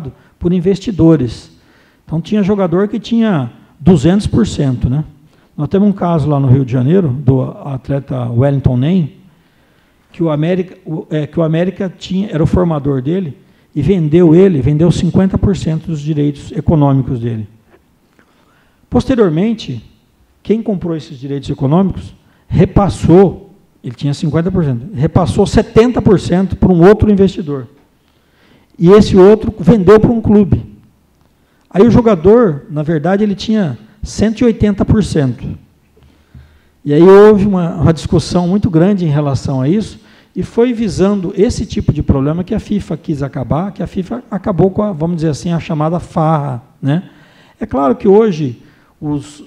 comprado por investidores. Então, tinha jogador que tinha 200%. Né? Nós temos um caso lá no Rio de Janeiro, do atleta Wellington Nem, que o América era o formador dele, e vendeu 50% dos direitos econômicos dele. Posteriormente, quem comprou esses direitos econômicos repassou, ele tinha 50%, repassou 70% para um outro investidor. E esse outro vendeu para um clube. Aí o jogador, na verdade, ele tinha 180%. E aí houve uma discussão muito grande em relação a isso, e foi visando esse tipo de problema que a FIFA quis acabar, que a FIFA acabou com, vamos dizer assim, a chamada farra. Né? É claro que hoje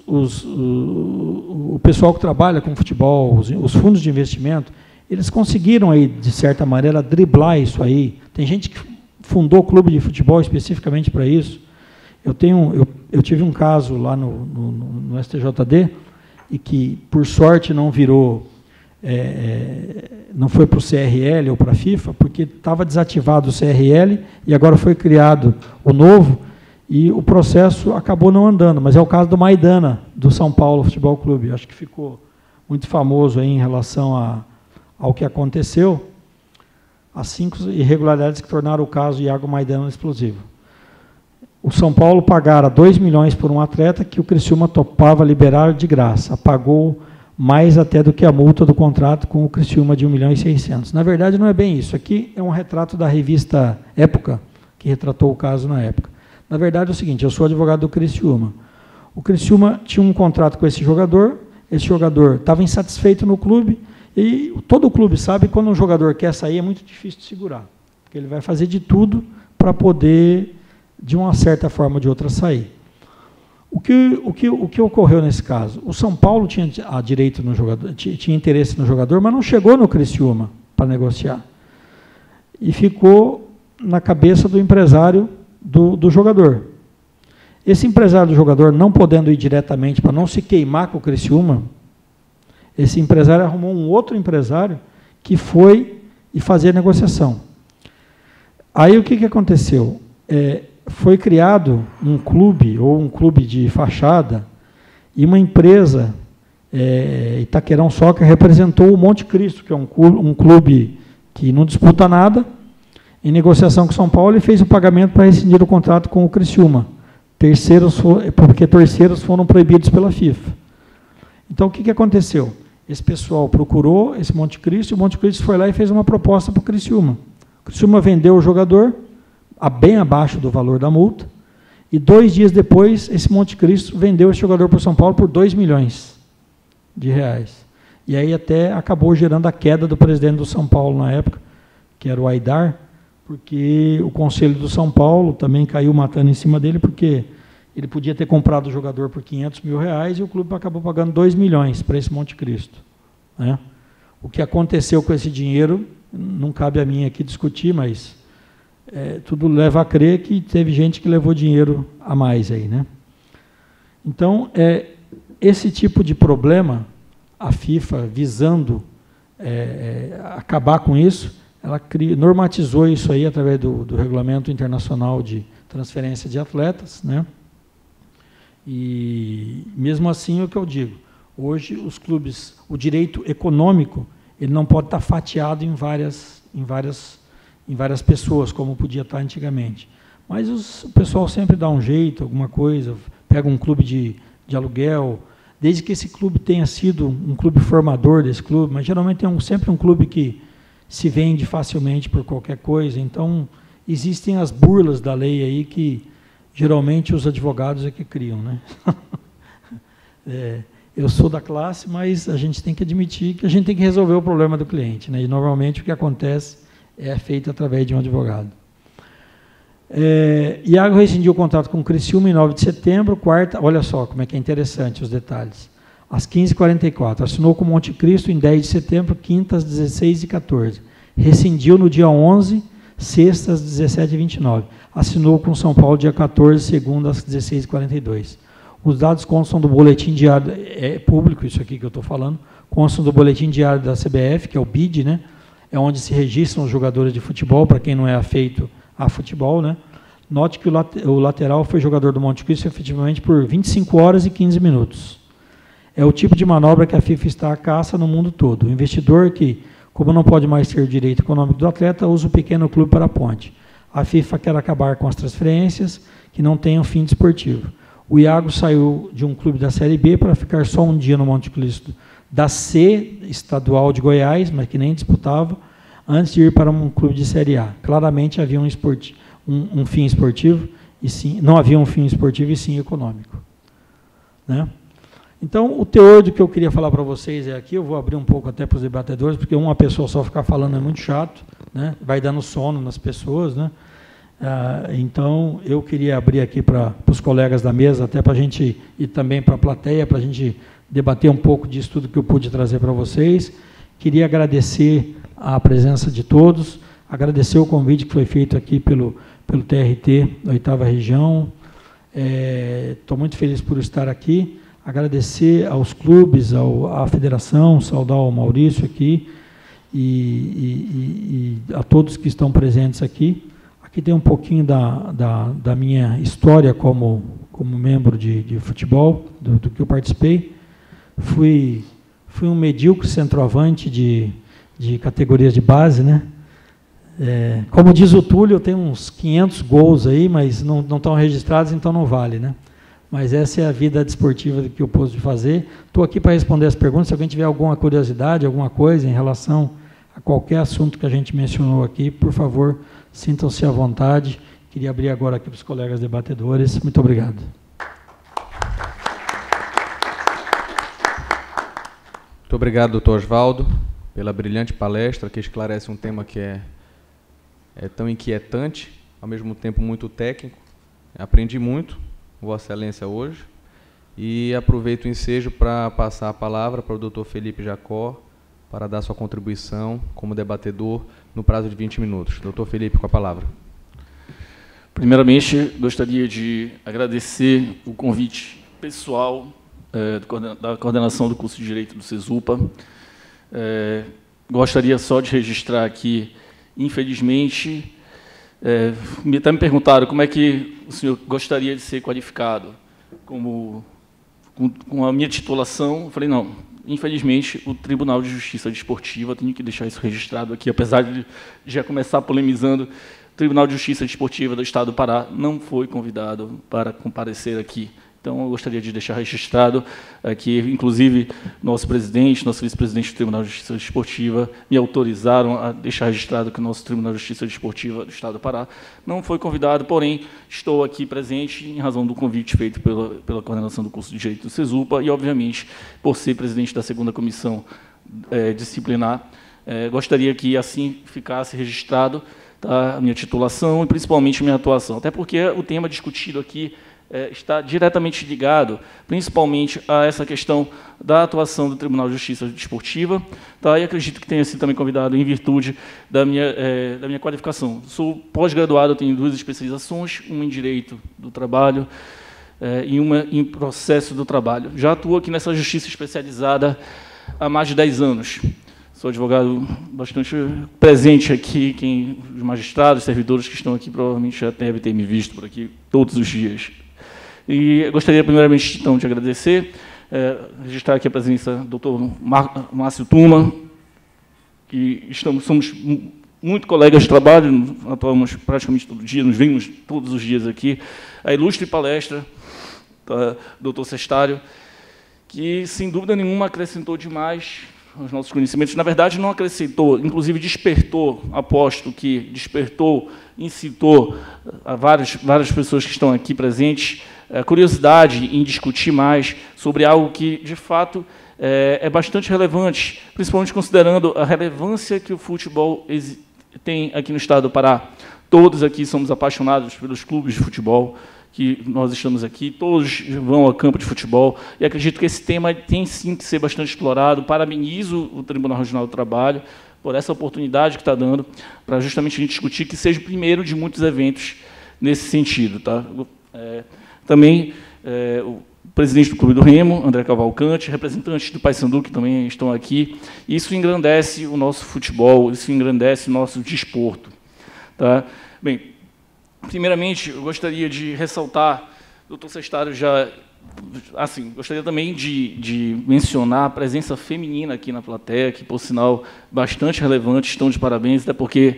o pessoal que trabalha com futebol, os fundos de investimento, eles conseguiram, aí, de certa maneira, driblar isso aí. Tem gente que fundou clube de futebol especificamente para isso. Eu tive um caso lá no STJD, e que, por sorte, não virou... não foi para o CRL ou para a FIFA, porque estava desativado o CRL e agora foi criado o novo e o processo acabou não andando, mas é o caso do Maidana, do São Paulo Futebol Clube. Acho que ficou muito famoso aí em relação ao que aconteceu, as 5 irregularidades que tornaram o caso Iago Maidana explosivo. O São Paulo pagara 2 milhões por um atleta que o Criciúma topava liberar de graça, pagou mais até do que a multa do contrato com o Criciúma de 1.600.000. Na verdade, não é bem isso. Aqui é um retrato da revista Época, que retratou o caso na época. Na verdade, é o seguinte, eu sou advogado do Criciúma. O Criciúma tinha um contrato com esse jogador estava insatisfeito no clube, e todo o clube sabe que quando um jogador quer sair, é muito difícil de segurar, porque ele vai fazer de tudo para poder, de uma certa forma ou de outra, sair. O que ocorreu nesse caso? O São Paulo tinha direito no jogador, tinha interesse no jogador, mas não chegou no Criciúma para negociar. E ficou na cabeça do empresário do jogador. Esse empresário do jogador, não podendo ir diretamente para não se queimar com o Criciúma, esse empresário arrumou um outro empresário que foi e fazia a negociação. Aí o que aconteceu? Foi criado um clube, ou um clube de fachada, e uma empresa, Itaquerão Soccer, representou o Monte Cristo, que é um clube que não disputa nada, em negociação com São Paulo, e fez o pagamento para rescindir o contrato com o Criciúma, porque terceiros foram proibidos pela FIFA. Então, o que aconteceu? Esse pessoal procurou esse Monte Cristo, e o Monte Cristo foi lá e fez uma proposta para o Criciúma. O Criciúma vendeu o jogador, bem abaixo do valor da multa, e 2 dias depois, esse Monte Cristo vendeu esse jogador para o São Paulo por 2 milhões de reais. E aí até acabou gerando a queda do presidente do São Paulo na época, que era o Aidar, porque o Conselho do São Paulo também caiu matando em cima dele, porque ele podia ter comprado o jogador por 500 mil reais e o clube acabou pagando 2 milhões para esse Monte Cristo. Né? O que aconteceu com esse dinheiro, não cabe a mim aqui discutir, mas tudo leva a crer que teve gente que levou dinheiro a mais aí, né? Então, esse tipo de problema, a FIFA, visando acabar com isso, ela normatizou isso aí através do Regulamento Internacional de Transferência de Atletas, né? E, mesmo assim, é o que eu digo, hoje os clubes, o direito econômico, ele não pode estar fatiado em várias pessoas, como podia estar antigamente. Mas o pessoal sempre dá um jeito, alguma coisa, pega um clube de aluguel, desde que esse clube tenha sido um clube formador desse clube, mas geralmente é sempre um clube que se vende facilmente por qualquer coisa. Então, existem as burlas da lei aí que geralmente os advogados é que criam. Né? Eu sou da classe, mas a gente tem que admitir que a gente tem que resolver o problema do cliente. Né? E, normalmente, o que acontece é feito através de um advogado. Iago rescindiu o contrato com o Criciúma em 9 de setembro, quarta, olha só como é que é interessante os detalhes, às 15h44, assinou com o Monte Cristo em 10 de setembro, quinta às 16h14, rescindiu no dia 11, sexta às 17h29, assinou com o São Paulo dia 14, segunda às 16h42. Os dados constam do boletim diário, é público isso aqui que eu estou falando, constam do boletim diário da CBF, que é o BID, né? É onde se registram os jogadores de futebol, para quem não é afeito a futebol, né? Note que o lateral foi jogador do Monte Cristo efetivamente por 25 horas e 15 minutos. É o tipo de manobra que a FIFA está à caça no mundo todo. O investidor que, como não pode mais ter o direito econômico do atleta, usa o pequeno clube para a ponte. A FIFA quer acabar com as transferências que não tenham fim desportivo. O Iago saiu de um clube da Série B para ficar só um dia no Monte Cristo da C, estadual de Goiás, mas que nem disputava, antes de ir para um clube de Série A. Claramente havia um fim esportivo, e sim, não havia um fim esportivo e sim econômico. Né? Então, o teor do que eu queria falar para vocês é aqui, eu vou abrir um pouco até para os debatedores, porque uma pessoa só ficar falando é muito chato, né? Vai dando sono nas pessoas, né? Então, eu queria abrir aqui para os colegas da mesa, até para a gente, e também para a plateia, para a gente debater um pouco disso tudo que eu pude trazer para vocês. Queria agradecer a presença de todos, agradecer o convite que foi feito aqui pelo TRT da 8ª Região. Estou muito feliz por estar aqui. Agradecer aos clubes, à federação, saudar o Maurício aqui e a todos que estão presentes aqui. Aqui tem um pouquinho da minha história como membro de futebol, do que eu participei. Fui um medíocre centroavante de categorias de base, né? Como diz o Túlio, eu tenho uns 500 gols aí, mas não estão registrados, então não vale, né? Mas essa é a vida desportiva que eu pude fazer. Estou aqui para responder as perguntas. Se alguém tiver alguma curiosidade, alguma coisa em relação a qualquer assunto que a gente mencionou aqui, por favor, sintam-se à vontade. Queria abrir agora aqui para os colegas debatedores. Muito obrigado. Muito obrigado, doutor Oswaldo, pela brilhante palestra, que esclarece um tema que é tão inquietante, ao mesmo tempo muito técnico. Aprendi muito, Vossa Excelência, hoje, e aproveito o ensejo para passar a palavra para o doutor Felipe Jacó, para dar sua contribuição como debatedor no prazo de 20 minutos. Doutor Felipe, com a palavra. Primeiramente, gostaria de agradecer o convite pessoal da coordenação do curso de Direito do CESUPA. Gostaria só de registrar aqui, infelizmente, até me perguntaram como é que o senhor gostaria de ser qualificado com a minha titulação. Eu falei, não, infelizmente, o Tribunal de Justiça Desportiva, tenho que deixar isso registrado aqui, apesar de já começar polemizando, o Tribunal de Justiça Desportiva do Estado do Pará não foi convidado para comparecer aqui. Então, eu gostaria de deixar registrado que, inclusive, nosso presidente, nosso vice-presidente do Tribunal de Justiça Desportiva me autorizaram a deixar registrado que o nosso Tribunal de Justiça Desportiva do Estado do Pará não foi convidado, porém, estou aqui presente em razão do convite feito pela coordenação do curso de Direito do CESUPA e, obviamente, por ser presidente da 2ª Comissão Disciplinar, gostaria que assim ficasse registrado, tá, a minha titulação e, principalmente, a minha atuação. Até porque o tema discutido aqui está diretamente ligado, principalmente, a essa questão da atuação do Tribunal de Justiça Desportiva, tá? E acredito que tenha sido também convidado em virtude da minha qualificação. Sou pós-graduado, tenho 2 especializações, uma em Direito do Trabalho e uma em Processo do Trabalho. Já atuo aqui nessa justiça especializada há mais de 10 anos. Sou advogado bastante presente aqui, os magistrados, servidores que estão aqui provavelmente já devem ter me visto por aqui todos os dias. E eu gostaria, primeiramente, então, de agradecer, registrar aqui a presença do doutor Márcio Tuma, que somos muito colegas de trabalho, atuamos praticamente todo dia, nos vemos todos os dias aqui. A ilustre palestra do doutor Sestário, que, sem dúvida nenhuma, acrescentou demais os nossos conhecimentos. Na verdade, não acrescentou, inclusive despertou, aposto que despertou, incitou a várias pessoas que estão aqui presentes a curiosidade em discutir mais sobre algo que, de fato, é bastante relevante, principalmente considerando a relevância que o futebol tem aqui no Estado do Pará. Todos aqui somos apaixonados pelos clubes de futebol, que nós estamos aqui, todos vão ao campo de futebol, e acredito que esse tema tem sim que ser bastante explorado. Parabenizo o Tribunal Regional do Trabalho por essa oportunidade que está dando, para justamente a gente discutir, que seja o primeiro de muitos eventos nesse sentido. Tá? Também o presidente do Clube do Remo, André Cavalcante, representantes do Paysandu, que também estão aqui. Isso engrandece o nosso futebol, isso engrandece o nosso desporto. Tá? Bem, primeiramente, eu gostaria de ressaltar, o doutor Sestário já... Assim, gostaria também de mencionar a presença feminina aqui na plateia, que, por sinal, bastante relevante, estão de parabéns, até porque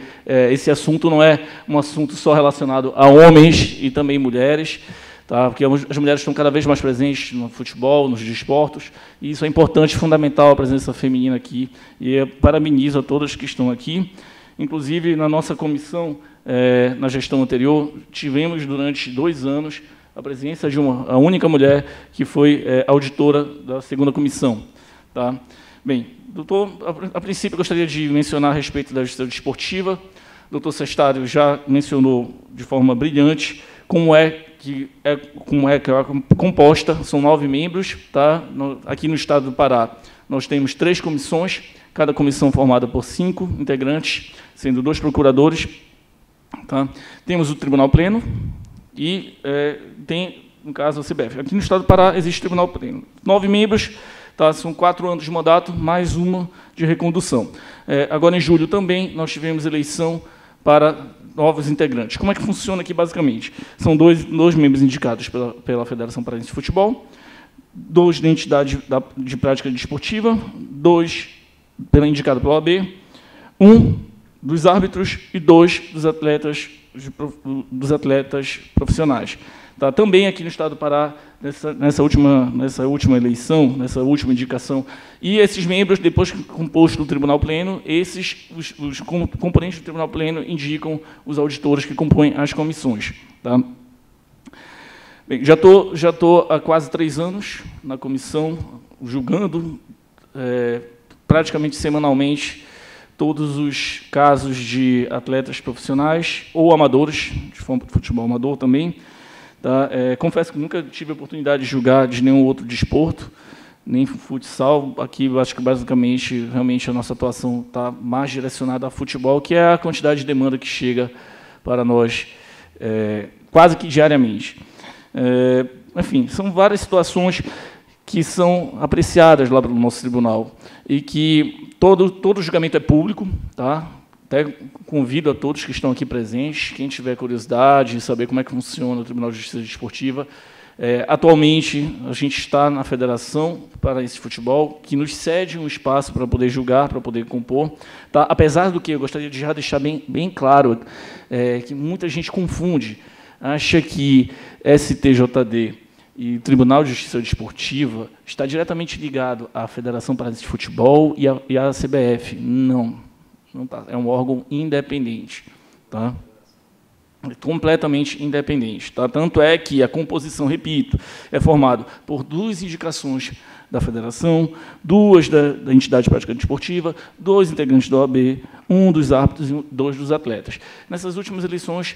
esse assunto não é um assunto só relacionado a homens e também mulheres, tá? Porque as mulheres estão cada vez mais presentes no futebol, nos desportos, e isso é importante, fundamental, a presença feminina aqui, e eu parabenizo a todas que estão aqui. Inclusive, na nossa comissão, na gestão anterior, tivemos, durante 2 anos, a presença de a única mulher que foi auditora da 2ª comissão. Tá? Bem, doutor, a princípio, eu gostaria de mencionar a respeito da justiça desportiva. O doutor Sestário já mencionou de forma brilhante como é que é composta, são 9 membros. Tá? Aqui no estado do Pará, nós temos 3 comissões, cada comissão formada por 5 integrantes, sendo 2 procuradores. Tá? Temos o Tribunal Pleno, e tem, no caso, a CBF. Aqui no estado do Pará existe o Tribunal Pleno. 9 membros, tá? São 4 anos de mandato, mais uma de recondução. Agora, em julho, também, nós tivemos eleição para novos integrantes. Como é que funciona aqui, basicamente? São 2 membros indicados pela Federação Paraense de Futebol, 2 da entidade de prática desportiva, 2 indicado pela OAB, 1 dos árbitros e 2 dos atletas profissionais. Tá? Também aqui no estado do Pará, nessa última eleição, nessa última indicação, e esses membros, depois que composto o Tribunal Pleno, os componentes do Tribunal Pleno indicam os auditores que compõem as comissões. Tá? Bem, já estou há quase 3 anos na comissão, julgando praticamente semanalmente todos os casos de atletas profissionais ou amadores, de futebol amador também. Tá? Confesso que nunca tive a oportunidade de julgar de nenhum outro desporto, nem futsal. Aqui, acho que, basicamente, realmente, a nossa atuação está mais direcionada a futebol, que é a quantidade de demanda que chega para nós quase que diariamente. Enfim, são várias situações que são apreciadas lá pelo nosso tribunal e que todo julgamento é público, tá? Até convido a todos que estão aqui presentes, quem tiver curiosidade de saber como é que funciona o Tribunal de Justiça Desportiva. Atualmente, a gente está na Federação Paraense de Futebol, que nos cede um espaço para poder julgar, para poder compor. Tá? Apesar do que, eu gostaria de já deixar bem claro, que muita gente confunde, acha que STJD e o Tribunal de Justiça Desportiva está diretamente ligado à Federação Paraense de Futebol e à CBF. Não tá. É um órgão independente. Tá? Completamente independente. Tá? Tanto é que a composição, repito, é formada por 2 indicações da federação, 2 da entidade de prática desportiva, 2 integrantes da OAB, 1 dos árbitros e 2 dos atletas. Nessas últimas eleições,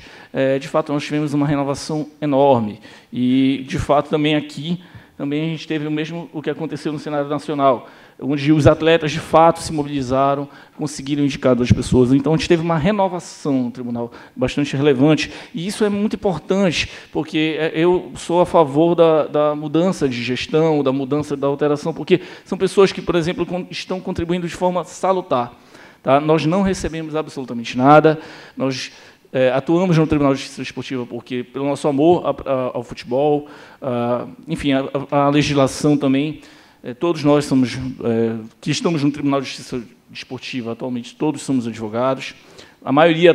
de fato, nós tivemos uma renovação enorme. E, de fato, também aqui, também a gente teve o que aconteceu no cenário nacional, onde os atletas, de fato, se mobilizaram, conseguiram indicar 2 pessoas. Então, a gente teve uma renovação no tribunal bastante relevante, e isso é muito importante, porque eu sou a favor da mudança de gestão, da mudança da alteração, porque são pessoas que, por exemplo, estão contribuindo de forma salutar. Tá? Nós não recebemos absolutamente nada, nós atuamos no Tribunal de Justiça Desportiva porque, pelo nosso amor ao futebol, enfim, a legislação também. Todos nós que estamos no Tribunal de Justiça Desportiva atualmente, todos somos advogados. A maioria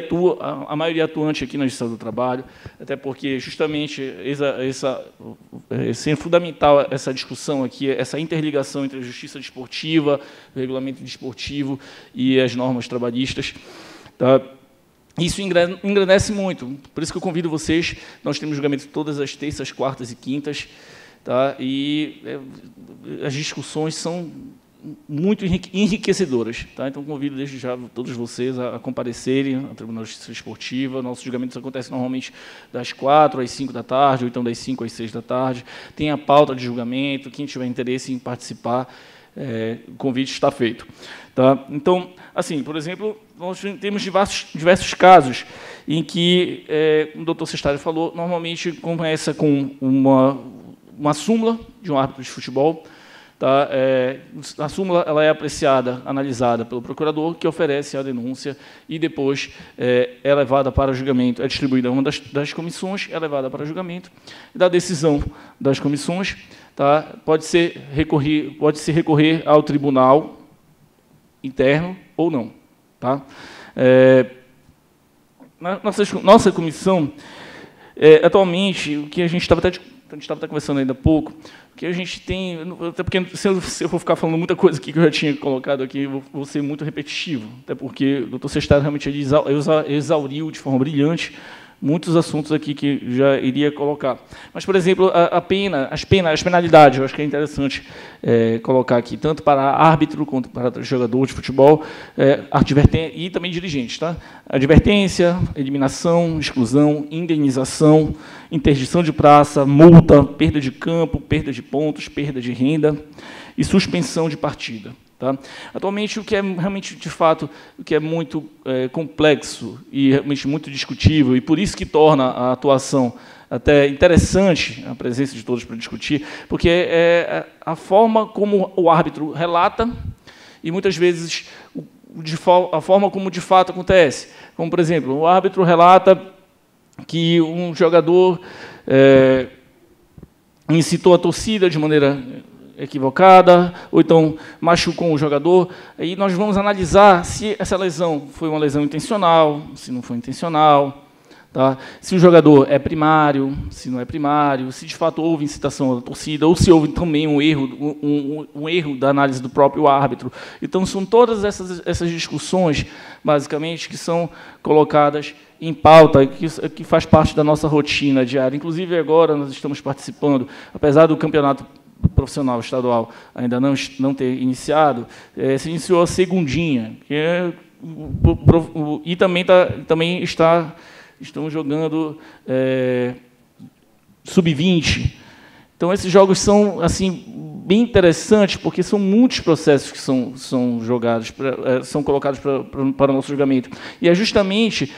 atuante aqui na Justiça do Trabalho, até porque justamente é fundamental essa discussão aqui, essa interligação entre a Justiça Desportiva, o regulamento desportivo e as normas trabalhistas. Tá? Isso engrandece muito, por isso que eu convido vocês. Nós temos julgamento todas as terças, quartas e quintas. Tá? E as discussões são muito enriquecedoras. Tá? Então, convido desde já todos vocês a comparecerem ao Tribunal de Justiça Desportiva. Nossos julgamentos acontecem normalmente das 4 às 5 da tarde, ou então das 5 às 6 da tarde. Tem a pauta de julgamento. Quem tiver interesse em participar, o convite está feito. Tá? Então, assim, por exemplo, nós temos diversos casos em que, o doutor Sestário falou, normalmente começa com uma súmula de um árbitro de futebol, tá? A súmula ela é apreciada, analisada pelo procurador, que oferece a denúncia e depois é levada para julgamento, é distribuída a uma das comissões, é levada para julgamento, e da decisão das comissões, tá? Pode-se recorrer ao tribunal interno ou não. Tá? Nossa comissão, atualmente, o que a gente estava até conversando ainda há pouco, que a gente tem, até porque se eu for ficar falando muita coisa aqui que eu já tinha colocado aqui, eu vou ser muito repetitivo, até porque o doutor Sestado realmente exauriu de forma brilhante muitos assuntos aqui que já iria colocar. Mas, por exemplo, as penalidades, eu acho que é interessante colocar aqui, tanto para árbitro quanto para jogador de futebol, e também dirigentes. Tá? Advertência, eliminação, exclusão, indenização, interdição de praça, multa, perda de campo, perda de pontos, perda de renda e suspensão de partida. Tá? Atualmente, o que é realmente, de fato, o que é muito complexo e realmente muito discutível, e por isso que torna a atuação até interessante, a presença de todos para discutir, porque é a forma como o árbitro relata e, muitas vezes, a forma como de fato acontece. Como, por exemplo, o árbitro relata que um jogador incitou a torcida de maneira equivocada, ou então machucou um jogador, aí nós vamos analisar se essa lesão foi uma lesão intencional, se não foi intencional, tá? Se o jogador é primário, se não é primário, se de fato houve incitação da torcida, ou se houve também um erro da análise do próprio árbitro. Então, são todas essas discussões, basicamente, que são colocadas em pauta, que faz parte da nossa rotina diária. Inclusive, agora nós estamos participando, apesar do campeonato profissional estadual ainda não ter iniciado, se iniciou a segundinha, e também estão jogando sub-20. Então, esses jogos são assim bem interessantes, porque são muitos processos que são jogados, são colocados para o nosso julgamento. E é justamente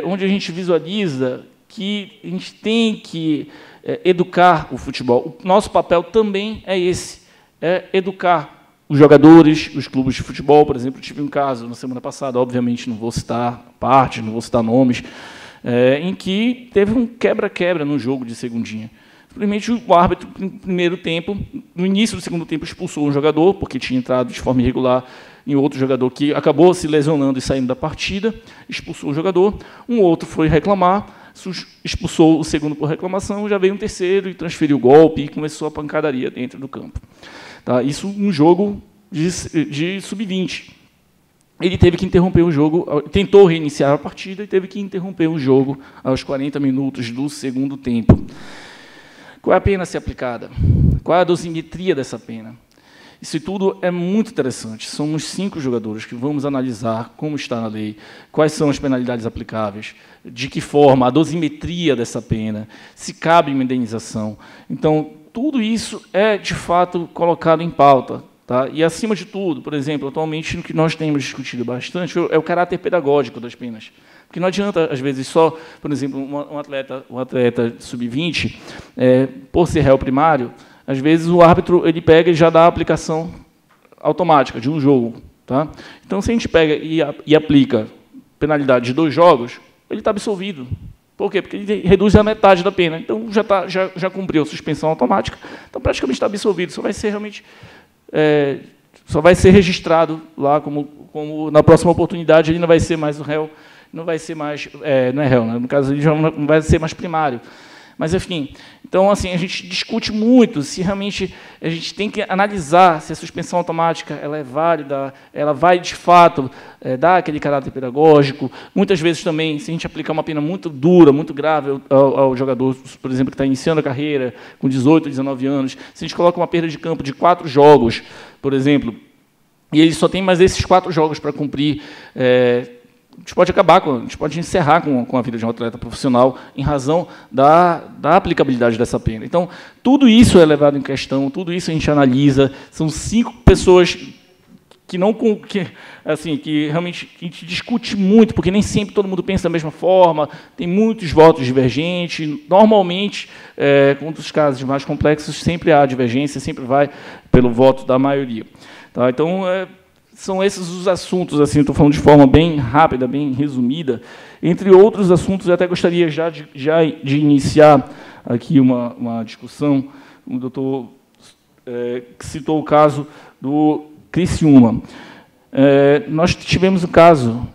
onde a gente visualiza que a gente tem que educar o futebol. O nosso papel também é esse, educar os jogadores, os clubes de futebol. Por exemplo, eu tive um caso na semana passada, obviamente não vou citar partes, não vou citar nomes, em que teve um quebra-quebra no jogo de segundinha. Simplesmente o árbitro, no primeiro tempo, no início do segundo tempo, expulsou um jogador, porque tinha entrado de forma irregular em outro jogador que acabou se lesionando e saindo da partida, expulsou o jogador, um outro foi reclamar, expulsou o segundo por reclamação, já veio um terceiro e transferiu o golpe e começou a pancadaria dentro do campo. Tá? Isso um jogo de sub-20. Ele teve que interromper o jogo, tentou reiniciar a partida e teve que interromper o jogo aos 40 minutos do segundo tempo. Qual é a pena a ser aplicada? Qual é a dosimetria dessa pena? Isso tudo é muito interessante. Somos 5 jogadores que vamos analisar como está na lei, quais são as penalidades aplicáveis, de que forma, a dosimetria dessa pena, se cabe uma indenização. Então, tudo isso é, de fato, colocado em pauta. Tá? E, acima de tudo, por exemplo, atualmente, o que nós temos discutido bastante é o caráter pedagógico das penas. Porque não adianta, às vezes, só, por exemplo, um atleta sub-20, por ser réu primário, às vezes o árbitro ele pega e já dá a aplicação automática de um jogo. Tá? Então, se a gente pega e aplica penalidade de 2 jogos, ele está absolvido. Por quê? Porque ele reduz a metade da pena. Então, já cumpriu a suspensão automática, então praticamente está absolvido. Só vai ser realmente só vai ser registrado lá como na próxima oportunidade ele não vai ser mais o réu, não vai ser mais não é réu, né? No caso ele já não vai ser mais primário. Mas, enfim, então, assim, a gente discute muito se realmente a gente tem que analisar se a suspensão automática ela é válida, ela vai, de fato, dar aquele caráter pedagógico. Muitas vezes também, se a gente aplicar uma pena muito dura, muito grave ao jogador, por exemplo, que está iniciando a carreira com 18, 19 anos, se a gente coloca uma perda de campo de 4 jogos, por exemplo, e ele só tem mais esses 4 jogos para cumprir, a gente pode a gente pode encerrar com a vida de um atleta profissional em razão da aplicabilidade dessa pena. Então, tudo isso é levado em questão, tudo isso a gente analisa. São 5 pessoas que realmente a gente discute muito, porque nem sempre todo mundo pensa da mesma forma, tem muitos votos divergentes. Normalmente, com os casos mais complexos, sempre há divergência, sempre vai pelo voto da maioria. Tá? Então, são esses os assuntos, assim, estou falando de forma bem rápida, bem resumida. Entre outros assuntos, eu até gostaria já de iniciar aqui uma discussão. O doutor que citou o caso do Criciúma. Nós tivemos um caso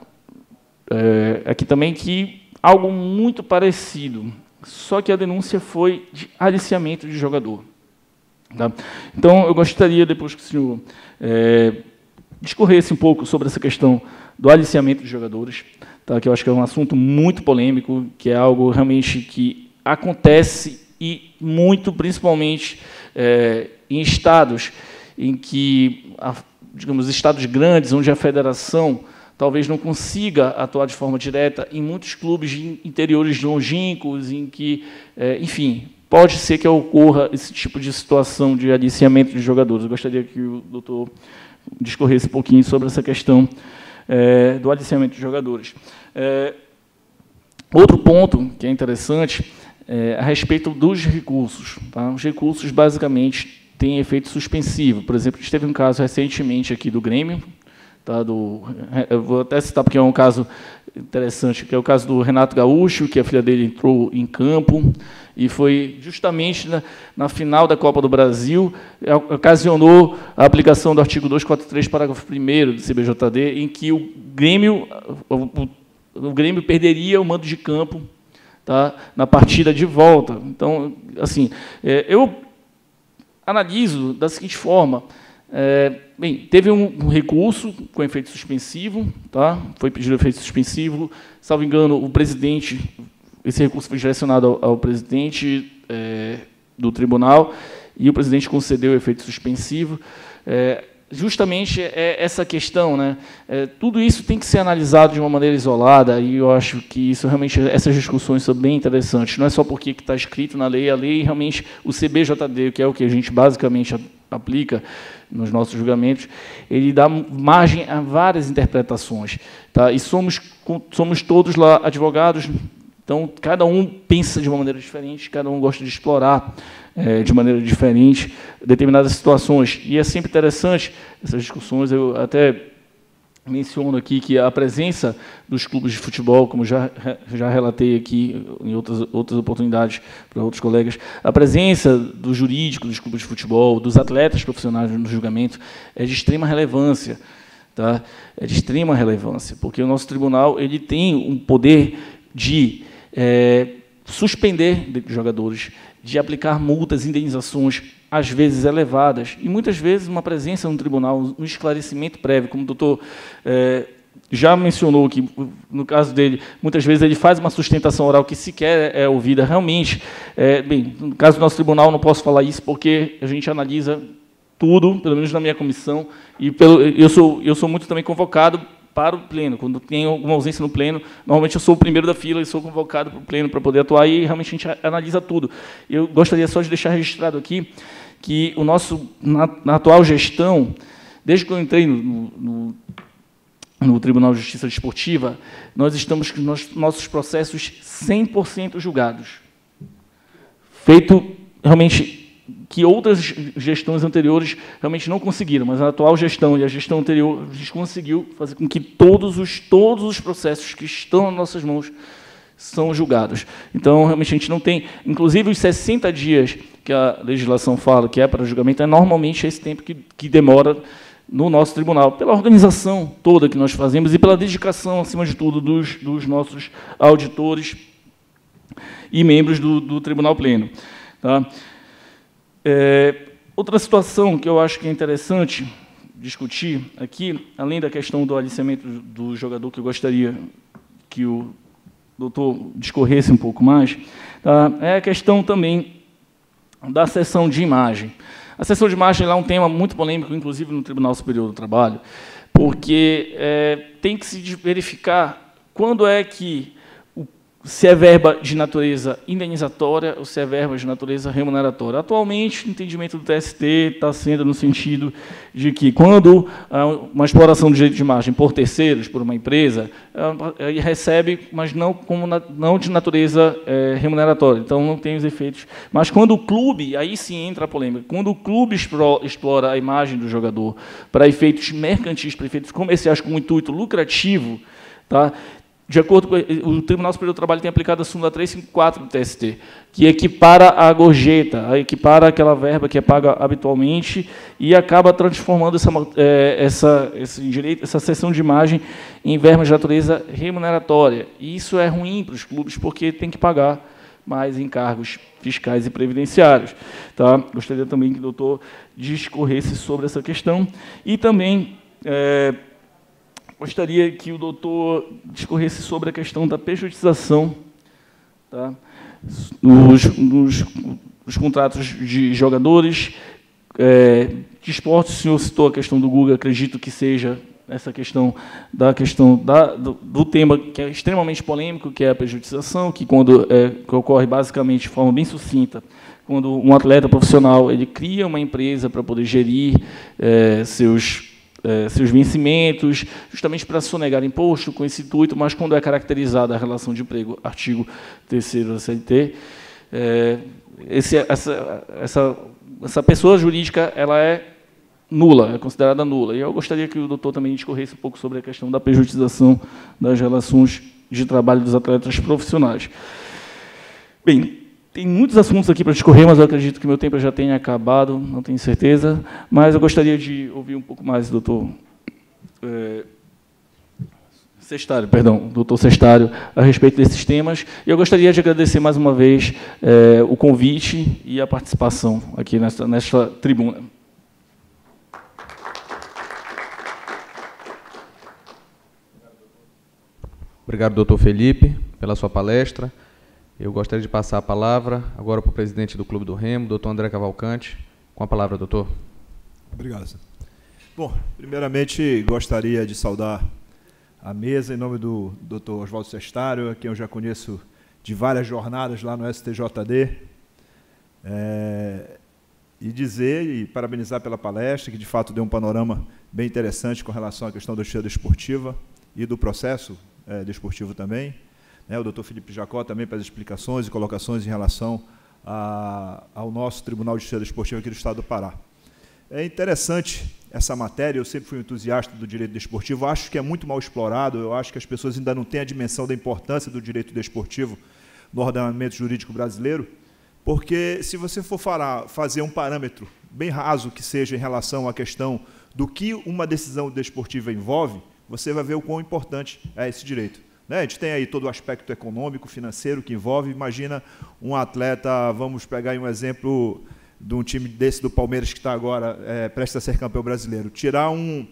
aqui também que algo muito parecido, só que a denúncia foi de aliciamento de jogador. Tá? Então, eu gostaria, depois que o senhor discorresse um pouco sobre essa questão do aliciamento de jogadores, tá? Que eu acho que é um assunto muito polêmico, que é algo realmente que acontece e muito, principalmente, em estados em que, digamos, estados grandes, onde a federação talvez não consiga atuar de forma direta, em muitos clubes de interiores longínquos, em que, enfim, pode ser que ocorra esse tipo de situação de aliciamento de jogadores. Eu gostaria que o doutor discorresse um pouquinho sobre essa questão do aliciamento de jogadores. Outro ponto que é interessante é a respeito dos recursos. Tá? Os recursos, basicamente, têm efeito suspensivo. Por exemplo, a gente teve um caso recentemente aqui do Grêmio, tá? Eu vou até citar porque é um caso interessante, que é o caso do Renato Gaúcho, que a filha dele entrou em campo, e foi justamente na final da Copa do Brasil, ocasionou a aplicação do artigo 243, parágrafo 1º do CBJD, em que o Grêmio perderia o mando de campo, tá, na partida de volta. Então, assim, eu analiso da seguinte forma: bem, teve um recurso com efeito suspensivo, tá? Foi pedido efeito suspensivo, salvo engano, o presidente, esse recurso foi direcionado ao presidente do tribunal, e o presidente concedeu o efeito suspensivo. Justamente essa questão, né? Tudo isso tem que ser analisado de uma maneira isolada, e eu acho que isso realmente, essas discussões são bem interessantes. Não é só porque está escrito na lei, a lei realmente, o CBJD, que é o que a gente basicamente aplica nos nossos julgamentos, ele dá margem a várias interpretações, tá? E somos todos lá advogados, então cada um pensa de uma maneira diferente, cada um gosta de explorar de maneira diferente determinadas situações, e é sempre interessante essas discussões. Eu até menciono aqui que a presença dos clubes de futebol, como já relatei aqui em outras oportunidades para outros colegas, a presença do jurídico dos clubes de futebol, dos atletas profissionais no julgamento, é de extrema relevância. Tá? É de extrema relevância, porque o nosso tribunal ele tem um poder de suspender jogadores, de aplicar multas, indenizações, às vezes elevadas, e muitas vezes uma presença no tribunal, um esclarecimento prévio, como o doutor já mencionou, que no caso dele, muitas vezes ele faz uma sustentação oral que sequer é ouvida. Realmente, bem, no caso do nosso tribunal, não posso falar isso, porque a gente analisa tudo, pelo menos na minha comissão, e eu sou muito também convocado para o pleno. Quando tem alguma ausência no pleno, normalmente eu sou o primeiro da fila e sou convocado para o pleno para poder atuar, e realmente a gente analisa tudo. Eu gostaria só de deixar registrado aqui que na atual gestão, desde que eu entrei no Tribunal de Justiça Desportiva, nós estamos com nossos processos 100% julgados. Feito realmente que outras gestões anteriores realmente não conseguiram, mas a atual gestão e a gestão anterior, a gente conseguiu fazer com que todos os processos que estão nas nossas mãos são julgados. Então, realmente, a gente não tem... Inclusive, os 60 dias que a legislação fala que é para julgamento, é normalmente esse tempo que demora no nosso tribunal, pela organização toda que nós fazemos e pela dedicação, acima de tudo, dos nossos auditores e membros do Tribunal Pleno. Tá? Outra situação que eu acho que é interessante discutir aqui, além da questão do aliciamento do jogador, que eu gostaria que o doutor discorresse um pouco mais, tá? É a questão também da sessão de imagem. A sessão de imagem é um tema muito polêmico, inclusive no Tribunal Superior do Trabalho, porque tem que se verificar quando é que se é verba de natureza indenizatória ou se é verba de natureza remuneratória. Atualmente, o entendimento do TST está sendo no sentido de que, quando há uma exploração de direito de imagem por terceiros, por uma empresa, ele recebe, mas não de natureza remuneratória, então não tem os efeitos. Mas quando o clube, aí sim entra a polêmica, quando o clube explora a imagem do jogador para efeitos mercantis, para efeitos comerciais com um intuito lucrativo, tá? De acordo com o Tribunal Superior do Trabalho tem aplicado a súmula 354 do TST, que equipara a gorjeta, equipara aquela verba que é paga habitualmente e acaba transformando essa cessão de imagem em verba de natureza remuneratória. E isso é ruim para os clubes, porque tem que pagar mais encargos fiscais e previdenciários. Tá? Gostaria também que o doutor discorresse sobre essa questão. E também gostaria que o doutor discorresse sobre a questão da pejotização, tá? nos contratos de jogadores. De esportes, o senhor citou a questão do Guga, acredito que seja essa questão do tema que é extremamente polêmico, que é a pejotização, que ocorre basicamente de forma bem sucinta, quando um atleta profissional ele cria uma empresa para poder gerir seus vencimentos, justamente para sonegar imposto com esse intuito, mas quando é caracterizada a relação de emprego, artigo 3º da CLT, essa pessoa jurídica ela é nula, é considerada nula. E eu gostaria que o doutor também discorresse um pouco sobre a questão da pejotização das relações de trabalho dos atletas profissionais. Bem, tem muitos assuntos aqui para discorrer, mas eu acredito que meu tempo já tenha acabado, não tenho certeza. Mas eu gostaria de ouvir um pouco mais do doutor doutor Sestário, a respeito desses temas. E eu gostaria de agradecer mais uma vez o convite e a participação aqui nesta tribuna. Obrigado, doutor Felipe, pela sua palestra. Eu gostaria de passar a palavra agora para o presidente do Clube do Remo, doutor André Cavalcante. Com a palavra, doutor. Obrigado, senhor. Bom, primeiramente, gostaria de saudar a mesa em nome do doutor Oswaldo Sestário, a quem eu já conheço de várias jornadas lá no STJD, e dizer e parabenizar pela palestra, que de fato deu um panorama bem interessante com relação à questão da justiça desportiva e do processo desportivo também. O doutor Felipe Jacó também para as explicações e colocações em relação ao nosso Tribunal de Justiça Desportiva aqui do Estado do Pará. É interessante essa matéria, eu sempre fui um entusiasta do direito desportivo, acho que é muito mal explorado, eu acho que as pessoas ainda não têm a dimensão da importância do direito desportivo no ordenamento jurídico brasileiro, porque se você for fazer um parâmetro bem raso que seja em relação à questão do que uma decisão desportiva envolve, você vai ver o quão importante é esse direito. A gente tem aí todo o aspecto econômico, financeiro que envolve. Imagina um atleta, vamos pegar aí um exemplo de um time desse do Palmeiras que está agora prestes a ser campeão brasileiro, tirar um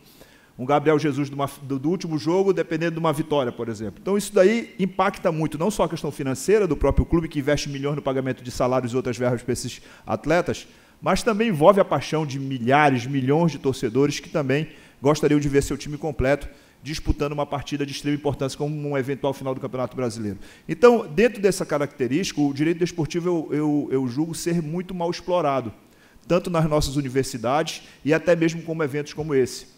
Gabriel Jesus do último jogo, dependendo de uma vitória, por exemplo. Então, isso daí impacta muito, não só a questão financeira do próprio clube, que investe milhões no pagamento de salários e outras verbas para esses atletas, mas também envolve a paixão de milhares, milhões de torcedores que também gostariam de ver seu time completo disputando uma partida de extrema importância como um eventual final do Campeonato Brasileiro. Então, dentro dessa característica, o direito desportivo eu julgo ser muito mal explorado, tanto nas nossas universidades e até mesmo como eventos como esse,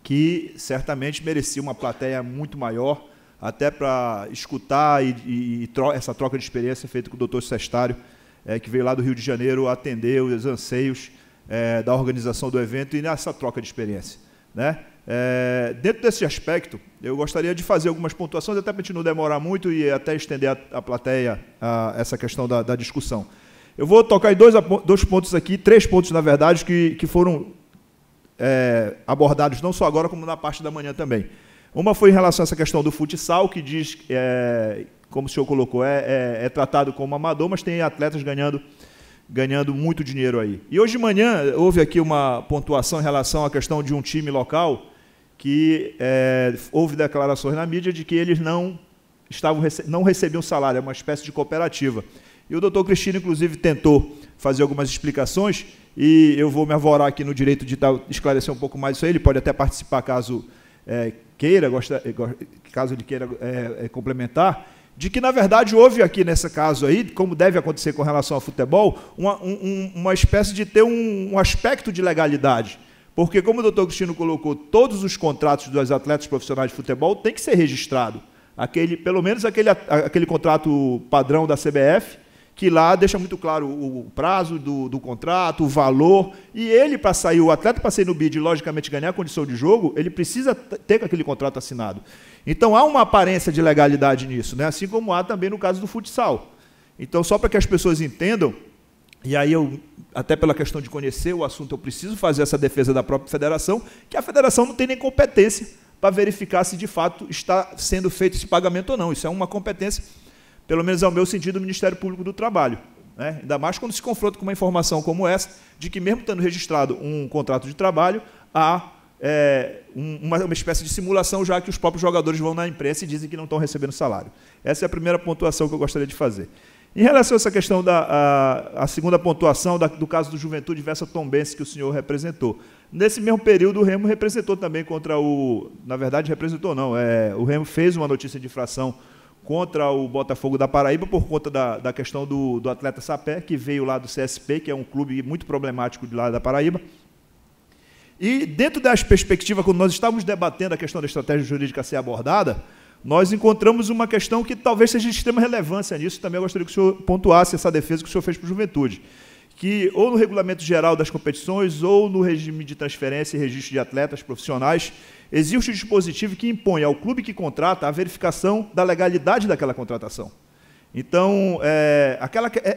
que certamente merecia uma plateia muito maior, até para escutar essa troca de experiência feita com o doutor Sestário, que veio lá do Rio de Janeiro atender os anseios da organização do evento e nessa troca de experiência, né? Dentro desse aspecto, eu gostaria de fazer algumas pontuações, até para a gente não demorar muito e até estender a plateia a essa questão da discussão. Eu vou tocar em dois pontos aqui, 3 pontos, na verdade, que foram abordados não só agora, como na parte da manhã também. Uma foi em relação a essa questão do futsal, que diz, como o senhor colocou, é tratado como amador, mas tem atletas ganhando muito dinheiro aí. E hoje de manhã houve aqui uma pontuação em relação à questão de um time local que houve declarações na mídia de que eles não recebiam salário, é uma espécie de cooperativa. E o doutor Cristino, inclusive, tentou fazer algumas explicações, e eu vou me avorar aqui no direito de esclarecer um pouco mais isso aí. Ele pode até participar caso queira, caso ele queira complementar. de que, na verdade, houve aqui, nesse caso aí, como deve acontecer com relação ao futebol, uma espécie de ter um aspecto de legalidade. Porque, como o doutor Agostinho colocou, todos os contratos dos atletas profissionais de futebol têm que ser registrados. Pelo menos aquele contrato padrão da CBF, que lá deixa muito claro o prazo do contrato, o valor, e ele, para sair, o atleta para sair no bid e, logicamente, ganhar a condição de jogo, ele precisa ter aquele contrato assinado. Então, há uma aparência de legalidade nisso, né? Assim como há também no caso do futsal. Então, só para que as pessoas entendam, e aí eu, até pela questão de conhecer o assunto, eu preciso fazer essa defesa da própria federação, que a federação não tem nem competência para verificar se, de fato, está sendo feito esse pagamento ou não. Isso é uma competência, pelo menos ao meu sentido, do Ministério Público do Trabalho, né? Ainda mais quando se confronta com uma informação como essa, de que mesmo tendo registrado um contrato de trabalho, há uma espécie de simulação, já que os próprios jogadores vão na imprensa e dizem que não estão recebendo salário. Essa é a primeira pontuação que eu gostaria de fazer. Em relação a essa questão a segunda pontuação do caso do Juventude versus Tombense, que o senhor representou. Nesse mesmo período, o Remo representou também contra o... Na verdade, representou não. O Remo fez uma notícia de infração contra o Botafogo da Paraíba por conta da questão do atleta Sapé, que veio lá do CSP, que é um clube muito problemático de lá da Paraíba. E, dentro das perspectivas, quando nós estávamos debatendo a questão da estratégia jurídica a ser abordada, nós encontramos uma questão que talvez seja de extrema relevância nisso. Também eu gostaria que o senhor pontuasse essa defesa que o senhor fez para o Juventude, que ou no regulamento geral das competições ou no regime de transferência e registro de atletas profissionais, existe um dispositivo que impõe ao clube que contrata a verificação da legalidade daquela contratação. Então,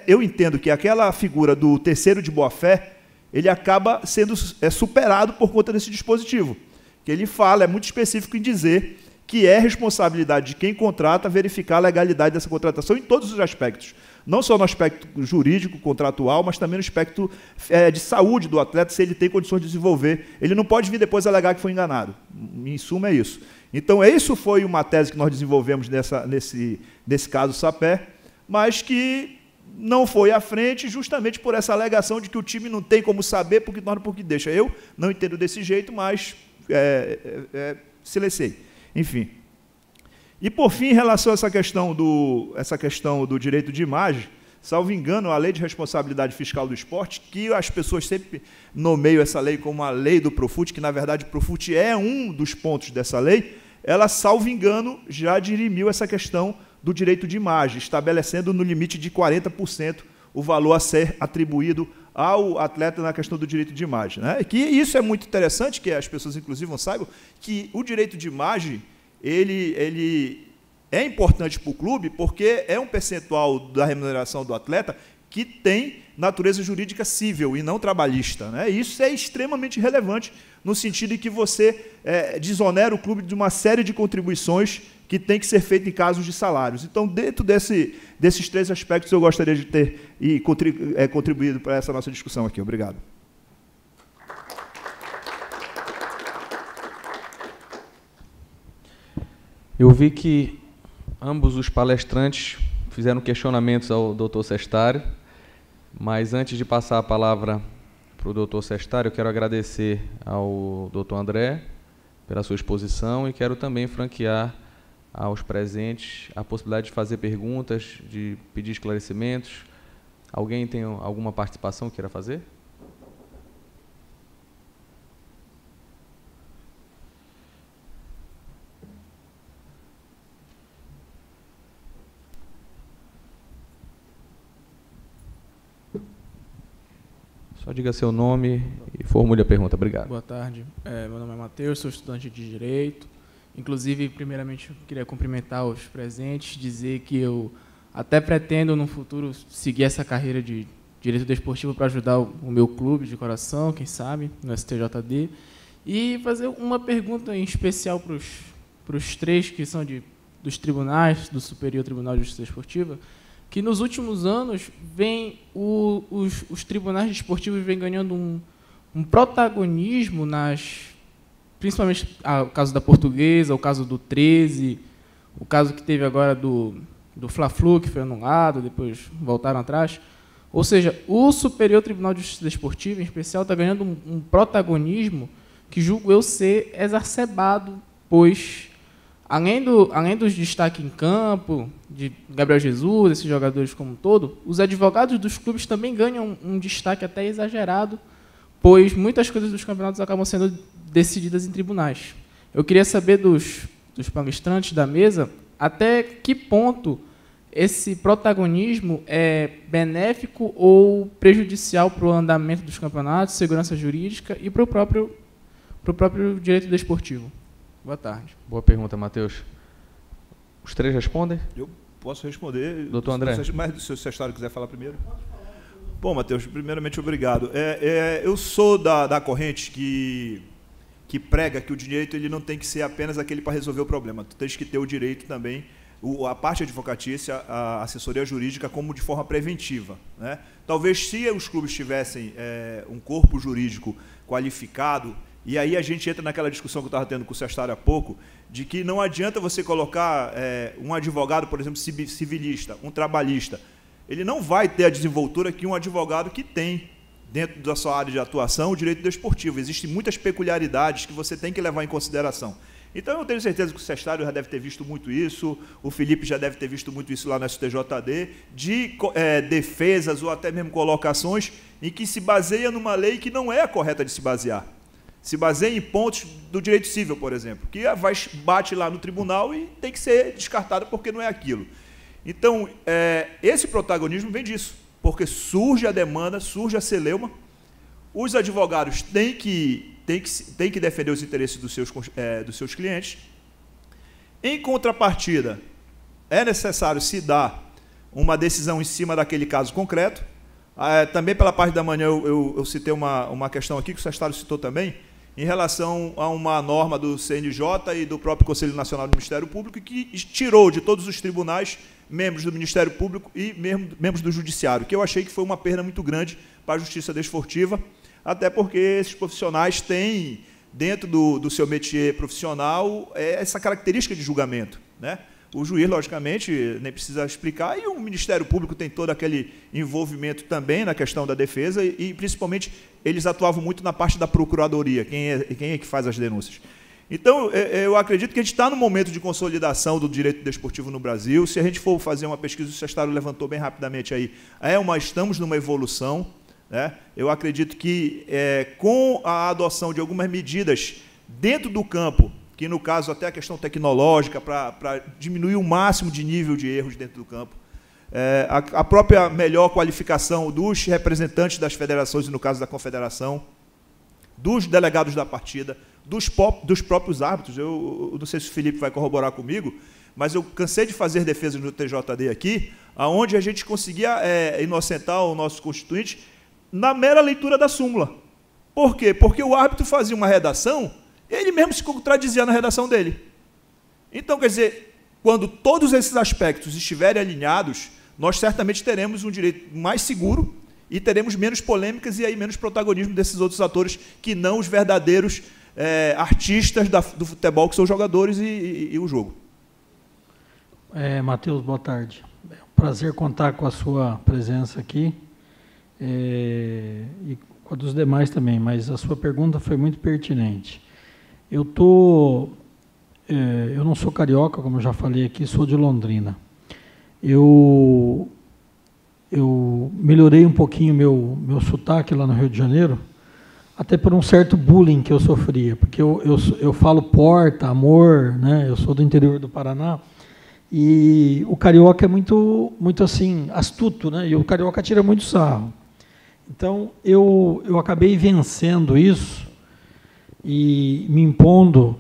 eu entendo que aquela figura do terceiro de boa-fé, ele acaba sendo superado por conta desse dispositivo, que ele fala, é muito específico em dizer que é responsabilidade de quem contrata verificar a legalidade dessa contratação em todos os aspectos. Não só no aspecto jurídico, contratual, mas também no aspecto de saúde do atleta, se ele tem condições de desenvolver. Ele não pode vir depois alegar que foi enganado. Em suma, é isso. Então, isso foi uma tese que nós desenvolvemos nesse caso Sapé, mas que não foi à frente justamente por essa alegação de que o time não tem como saber porque deixa. Eu não entendo desse jeito, mas silenciei. Enfim. E, por fim, em relação a essa questão do direito de imagem, salvo engano, a Lei de Responsabilidade Fiscal do Esporte, que as pessoas sempre nomeiam essa lei como a lei do Profut, que, na verdade, o Profut é um dos pontos dessa lei, ela, salvo engano, já dirimiu essa questão do direito de imagem, estabelecendo no limite de 40% o valor a ser atribuído ao atleta na questão do direito de imagem, né? Que isso é muito interessante, que as pessoas, inclusive, não saibam, que o direito de imagem ele é importante para o clube porque é um percentual da remuneração do atleta que tem natureza jurídica civil e não trabalhista, né? Isso é extremamente relevante no sentido em que você desonera o clube de uma série de contribuições que tem que ser feito em casos de salários. Então, dentro desses três aspectos, eu gostaria de ter contribuído para essa nossa discussão aqui. Obrigado. Eu vi que ambos os palestrantes fizeram questionamentos ao doutor Sestário, mas antes de passar a palavra para o doutor Sestário, eu quero agradecer ao doutor André pela sua exposição e quero também franquear aos presentes a possibilidade de fazer perguntas, de pedir esclarecimentos. Alguém tem alguma participação que queira fazer? Só diga seu nome e formule a pergunta. Obrigado. Boa tarde. Meu nome é Matheus, sou estudante de Direito. Inclusive, primeiramente, eu queria cumprimentar os presentes, dizer que eu até pretendo, no futuro, seguir essa carreira de Direito Desportivo para ajudar o meu clube de coração, quem sabe, no STJD. E fazer uma pergunta em especial para os três que são dos tribunais, do Superior Tribunal de Justiça Desportiva, que nos últimos anos os tribunais desportivos vêm ganhando um protagonismo principalmente o caso da Portuguesa, o caso do 13, o caso que teve agora do Fla-Flu, que foi anulado, depois voltaram atrás. Ou seja, o Superior Tribunal de Justiça Desportiva, em especial, está ganhando um protagonismo que julgo eu ser exacerbado, pois além dos destaques em campo, de Gabriel Jesus, esses jogadores como um todo, os advogados dos clubes também ganham um destaque até exagerado, pois muitas coisas dos campeonatos acabam sendo decididas em tribunais. Eu queria saber dos palestrantes da mesa até que ponto esse protagonismo é benéfico ou prejudicial para o andamento dos campeonatos, segurança jurídica e para o próprio direito desportivo. Boa tarde. Boa pergunta, Matheus. Os três respondem? Eu posso responder. Doutor André. Mas se o Sestaro quiser falar primeiro. Bom, Matheus, primeiramente, obrigado. Eu sou da corrente que prega que o direito ele não tem que ser apenas aquele para resolver o problema. Tu tens que ter o direito também, a parte advocatícia, a assessoria jurídica, como de forma preventiva, né? Talvez, se os clubes tivessem um corpo jurídico qualificado, e aí a gente entra naquela discussão que eu estava tendo com o Sestaro há pouco, de que não adianta você colocar um advogado, por exemplo, civilista, um trabalhista. Ele não vai ter a desenvoltura que um advogado que tem, dentro da sua área de atuação, o direito desportivo. Existem muitas peculiaridades que você tem que levar em consideração. Então, eu tenho certeza que o Sestaro já deve ter visto muito isso, o Felipe já deve ter visto muito isso lá no STJD, de defesas ou até mesmo colocações em que se baseia numa lei que não é a correta de se basear. Se baseia em pontos do direito civil, por exemplo, que bate lá no tribunal e tem que ser descartado porque não é aquilo. Então, esse protagonismo vem disso, porque surge a demanda, surge a celeuma, os advogados têm que defender os interesses dos seus clientes. Em contrapartida, é necessário se dar uma decisão em cima daquele caso concreto. Também pela parte da manhã eu citei uma questão aqui, que o Sestaro citou também, em relação a uma norma do CNJ e do próprio Conselho Nacional do Ministério Público, que tirou de todos os tribunais membros do Ministério Público e membros do Judiciário, que eu achei que foi uma perda muito grande para a Justiça Desportiva, até porque esses profissionais têm, dentro do seu métier profissional, essa característica de julgamento, né? O juiz, logicamente, nem precisa explicar, e o Ministério Público tem todo aquele envolvimento também na questão da defesa, e principalmente eles atuavam muito na parte da procuradoria, quem é que faz as denúncias. Então, eu acredito que a gente está no momento de consolidação do direito desportivo no Brasil. Se a gente for fazer uma pesquisa, o Sestaro levantou bem rapidamente aí, estamos numa evolução, né? Eu acredito que, com a adoção de algumas medidas dentro do campo, que no caso até a questão tecnológica, para diminuir o máximo de nível de erros dentro do campo, a própria melhor qualificação dos representantes das federações, e no caso da confederação, dos delegados da partida, dos próprios árbitros. Eu não sei se o Felipe vai corroborar comigo, mas eu cansei de fazer defesas no TJD aqui, onde a gente conseguia inocentar o nosso constituinte na mera leitura da súmula. Por quê? Porque o árbitro fazia uma redação, ele mesmo se contradizia na redação dele. Então, quer dizer, quando todos esses aspectos estiverem alinhados, nós certamente teremos um direito mais seguro e teremos menos polêmicas e aí menos protagonismo desses outros atores que não os verdadeiros artistas do futebol, que são os jogadores e o jogo. Matheus, boa tarde. É um prazer contar com a sua presença aqui e com a dos demais também, mas a sua pergunta foi muito pertinente. Eu não sou carioca, como eu já falei aqui, sou de Londrina. Eu melhorei um pouquinho meu sotaque lá no Rio de Janeiro, até por um certo bullying que eu sofria, porque eu falo porta, amor, né? Eu sou do interior do Paraná, e o carioca é muito assim, astuto, né? E o carioca tira muito sarro. Então, eu acabei vencendo isso e me impondo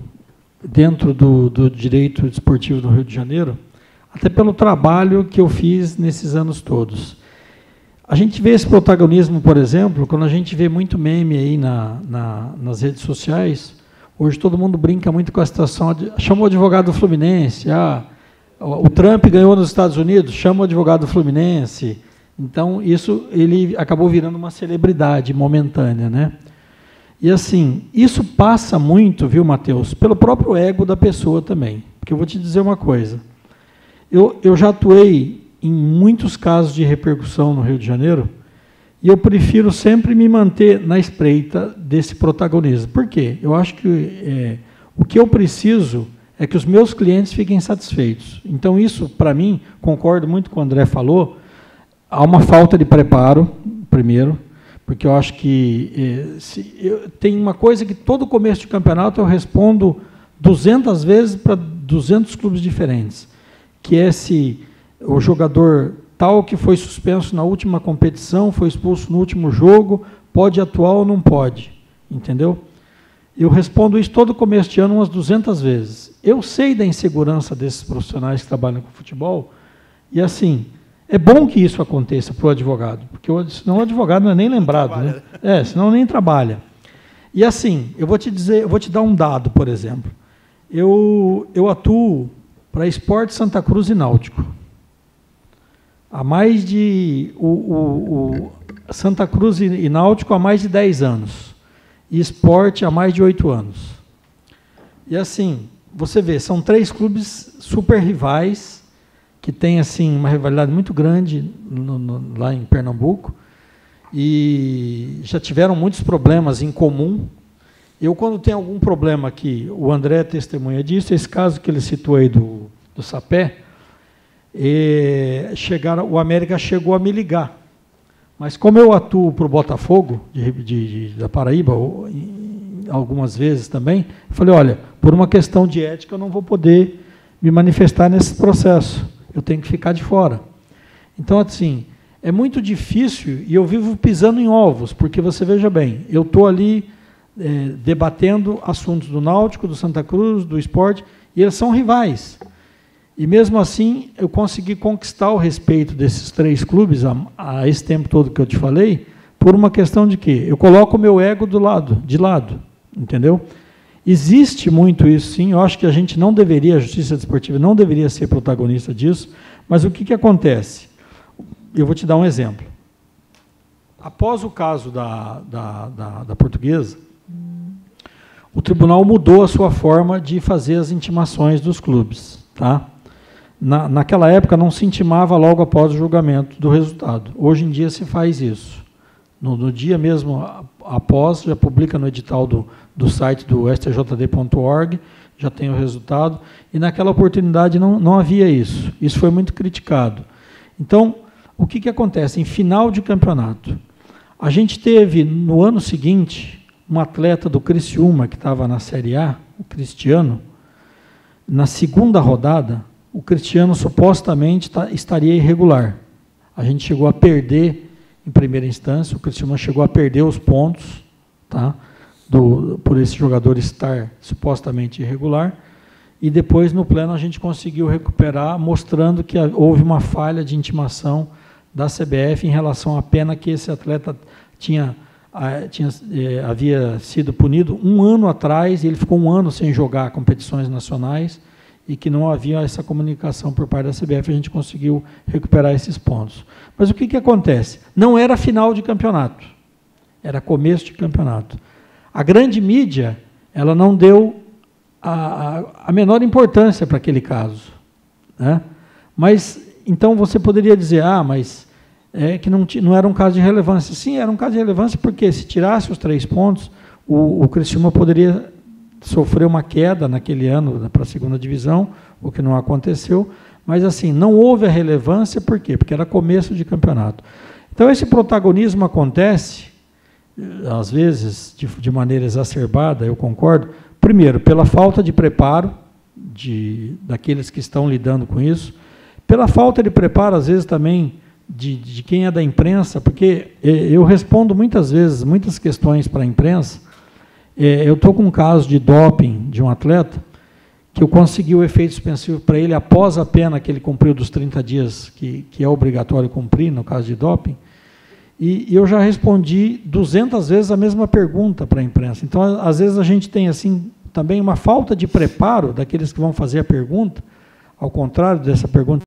dentro do direito desportivo do Rio de Janeiro, até pelo trabalho que eu fiz nesses anos todos. A gente vê esse protagonismo, por exemplo, quando a gente vê muito meme aí nas redes sociais. Hoje todo mundo brinca muito com a situação, chama o advogado do Fluminense, o Trump ganhou nos Estados Unidos, chama o advogado do Fluminense. Então, ele acabou virando uma celebridade momentânea, né? E assim, isso passa muito, viu, Matheus, pelo próprio ego da pessoa também. Porque eu vou te dizer uma coisa. Eu já atuei em muitos casos de repercussão no Rio de Janeiro, e eu prefiro sempre me manter na espreita desse protagonismo. Por quê? Eu acho que o que eu preciso é que os meus clientes fiquem satisfeitos. Então, isso, para mim, concordo muito com o André falou, há uma falta de preparo, primeiro, porque eu acho que tem uma coisa que todo começo de campeonato eu respondo 200 vezes para 200 clubes diferentes, que é se o jogador tal que foi suspenso na última competição, foi expulso no último jogo, pode atuar ou não pode, entendeu? Eu respondo isso todo começo de ano umas 200 vezes. Eu sei da insegurança desses profissionais que trabalham com futebol, e assim, é bom que isso aconteça para o advogado, porque senão o advogado não é nem lembrado, né? Senão nem trabalha. E assim, eu vou te dar um dado, por exemplo. Eu atuo para Esporte Santa Cruz e Náutico. Há mais de... Santa Cruz e Náutico há mais de 10 anos. E Esporte há mais de 8 anos. E assim, você vê, são 3 clubes super rivais, que têm assim, uma rivalidade muito grande lá em Pernambuco, e já tiveram muitos problemas em comum. Eu, quando tenho algum problema aqui, o André é testemunha disso, esse caso que ele citou aí do Sapé, o América chegou a me ligar. Mas como eu atuo para o Botafogo, da Paraíba, algumas vezes também, eu falei, olha, por uma questão de ética eu não vou poder me manifestar nesse processo, eu tenho que ficar de fora. Então, assim, é muito difícil e eu vivo pisando em ovos, porque você veja bem, eu estou ali debatendo assuntos do Náutico, do Santa Cruz, do Esporte, e eles são rivais. E mesmo assim, eu consegui conquistar o respeito desses 3 clubes, a esse tempo todo que eu te falei, por uma questão de quê? Eu coloco o meu ego de lado, entendeu? Existe muito isso, sim, eu acho que a gente não deveria, a Justiça Desportiva não deveria ser protagonista disso, mas o que acontece? Eu vou te dar um exemplo. Após o caso da Portuguesa, o tribunal mudou a sua forma de fazer as intimações dos clubes, tá? Naquela época não se intimava logo após o julgamento do resultado. Hoje em dia se faz isso. No dia mesmo após, já publica no edital do site do stjd.org, já tem o resultado, e naquela oportunidade não havia isso. Isso foi muito criticado. Então, o que acontece? Em final de campeonato, a gente teve, no ano seguinte, um atleta do Criciúma, que estava na Série A, o Cristiano, na segunda rodada, o Cristiano supostamente estaria irregular. A gente chegou a perder, em primeira instância, o Criciúma chegou a perder os pontos, tá, por esse jogador estar supostamente irregular, e depois, no pleno, a gente conseguiu recuperar, mostrando que houve uma falha de intimação da CBF em relação à pena que esse atleta havia sido punido 1 ano atrás, e ele ficou 1 ano sem jogar competições nacionais, e que não havia essa comunicação por parte da CBF, a gente conseguiu recuperar esses pontos. Mas o que acontece? Não era final de campeonato, era começo de campeonato. A grande mídia, ela não deu a menor importância para aquele caso, né? Mas, então, você poderia dizer, mas que não era um caso de relevância. Sim, era um caso de relevância, porque se tirasse os 3 pontos, o Criciúma poderia sofreu uma queda naquele ano para a 2ª divisão, o que não aconteceu, mas assim, não houve a relevância, por quê? Porque era começo de campeonato. Então, esse protagonismo acontece, às vezes, de maneira exacerbada, eu concordo, primeiro, pela falta de preparo daqueles que estão lidando com isso, pela falta de preparo, às vezes, também, de quem é da imprensa, porque eu respondo muitas vezes, muitas questões para a imprensa. Eu estou com um caso de doping de um atleta, que eu consegui o efeito suspensivo para ele após a pena que ele cumpriu dos 30 dias, que é obrigatório cumprir no caso de doping, e eu já respondi 200 vezes a mesma pergunta para a imprensa. Então, às vezes, a gente tem assim também uma falta de preparo daqueles que vão fazer a pergunta, ao contrário dessa pergunta